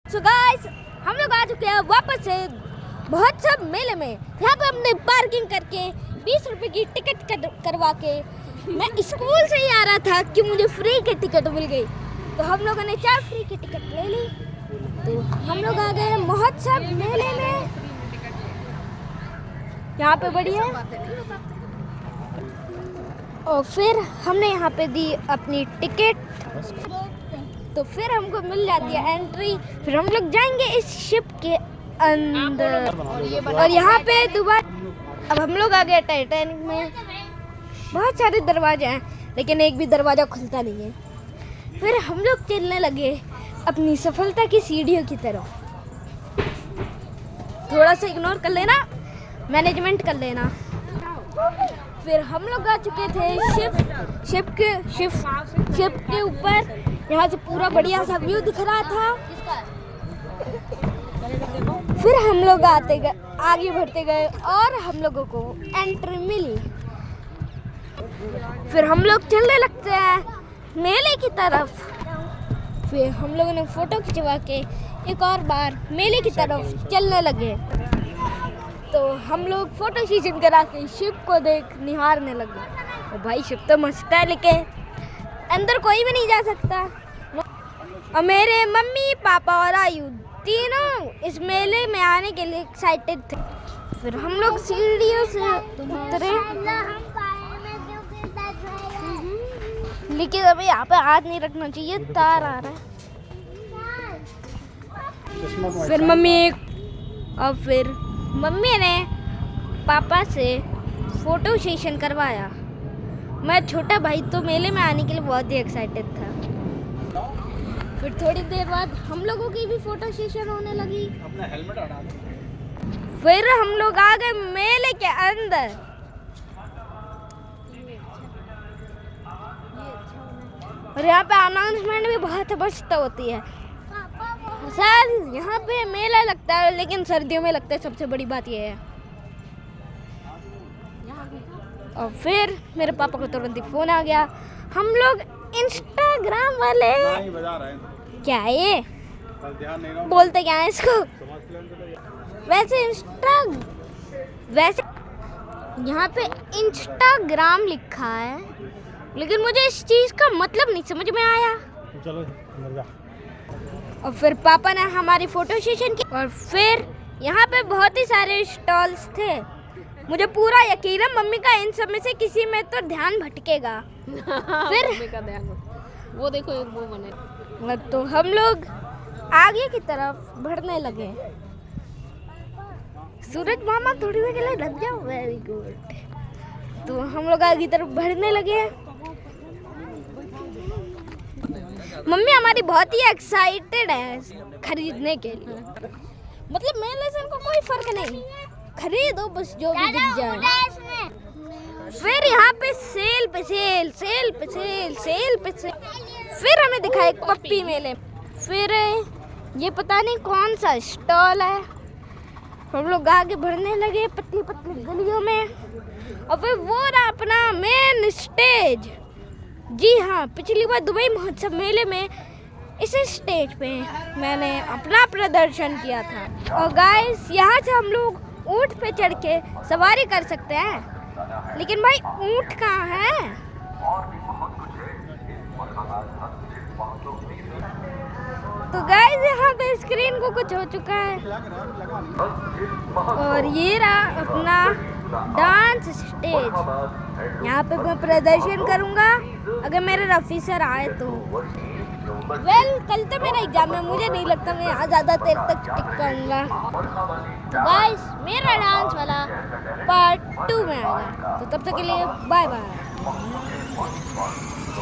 So guys हम लोग आ चुके हैं वापस से बहुत सब मेले में। यहाँ पे हमने पार्किंग करके 20 रुपए की टिकट करवा के मैं स्कूल से ही आ रहा था कि मुझे फ्री की टिकट मिल गई, तो हम लोगों ने 4 फ्री की टिकट ले ली। तो हम लोग आ गए महोत्सव मेले में। यहाँ पे बढ़िया, और फिर हमने यहाँ पे दी अपनी टिकट, तो फिर हमको मिल जाती है एंट्री। फिर हम लोग जाएंगे इस शिप के अंदर, और यहाँ पे दोबारा अब हम लोग आ गए टाइटैनिक में। बहुत सारे दरवाजे हैं लेकिन एक भी दरवाज़ा खुलता नहीं है। फिर हम लोग चलने लगे अपनी सफलता की सीढ़ियों की तरफ। थोड़ा सा इग्नोर कर लेना, मैनेजमेंट कर लेना। फिर हम लोग आ चुके थे शिप के ऊपर। यहाँ से पूरा बढ़िया सा व्यू दिख रहा था। फिर हम लोग आगे बढ़ते गए और हम लोगों को एंट्री मिली। फिर हम लोग चलने लगते हैं मेले की तरफ। फिर हम लोगों ने फोटो खिंचवा के एक और बार मेले की तरफ चलने लगे। तो हम लोग फोटो सेशन करा के शिप को निहारने लगे। और भाई शिप तो मस्त है लेकिन अंदर कोई भी नहीं जा सकता। और मेरे मम्मी पापा और आयु तीनों इस मेले में आने के लिए एक्साइटेड थे। फिर हम लोग सीढ़ियों से उतरे, लेकिन अभी यहाँ पे हाथ नहीं रखना चाहिए, तार आ रहा है। फिर मम्मी ने पापा से फोटो सेशन करवाया। मैं छोटा भाई तो मेले में आने के लिए बहुत ही एक्साइटेड था। फिर थोड़ी देर बाद हम लोगों की भी फोटो सेशन होने लगी। अपना हेलमेट हटा दो। फिर हम लोग आ गए मेले के अंदर। और यहाँ पे अनाउंसमेंट भी बहुत मस्त होती है। सर यहाँ पे मेला लगता है लेकिन सर्दियों में लगता है, सबसे बड़ी बात ये है। और फिर मेरे पापा को तुरंत ही फोन आ गया। हम लोग इंस्टाग्राम वाले क्या है ये बोलते क्या है इसको, वैसे यहाँ पे इंस्टाग्राम लिखा है लेकिन मुझे इस चीज का मतलब नहीं समझ में आया। चलो और फिर पापा ने हमारी फोटो सेशन की। और फिर यहाँ पे बहुत ही सारे स्टॉल्स थे। मुझे पूरा यकीन है मम्मी का इन सब में से किसी में तो ध्यान भटकेगा। फिर मम्मी का ध्यान वो देखो एक वो बने। तो हम लोग आगे की तरफ बढ़ने लगे। सूरज मामा थोड़ी देर के लिए लग जाओ, वेरी गुड। तो हम लोग आगे की तरफ बढ़ने लगे। मम्मी हमारी बहुत ही एक्साइटेड है खरीदने के लिए। मतलब मेले से इनको कोई फर्क नहीं, खरीदो बस जो भी दिख जाए। फिर यहाँ पे सेल पे सेल। फिर हमें दिखा एक पप्पी मेले। फिर ये पता नहीं कौन सा स्टॉल है। हम लोग आगे बढ़ने लगे पतली पतली गलियों में। और फिर वो रहा अपना मेन स्टेज। जी हाँ, पिछली बार दुबई महोत्सव मेले में इस स्टेज पे मैंने अपना प्रदर्शन किया था। और गाइस यहाँ से हम लोग ऊँट पे चढ़ के सवारी कर सकते हैं, लेकिन भाई ऊँट कहाँ है? तो गाइस यहाँ पे स्क्रीन को कुछ हो चुका है। और ये रहा अपना डांस स्टेज। यहाँ पे मैं प्रदर्शन करूँगा अगर मेरे ऑफिसर आए तो। कल तो मेरा एग्जाम है, मुझे नहीं लगता मैं यहाँ ज़्यादा देर तक टिक पाऊँगा। तो गाइस मेरा डांस वाला पार्ट 2 में आएगा, तो तब तक के लिए बाय बाय।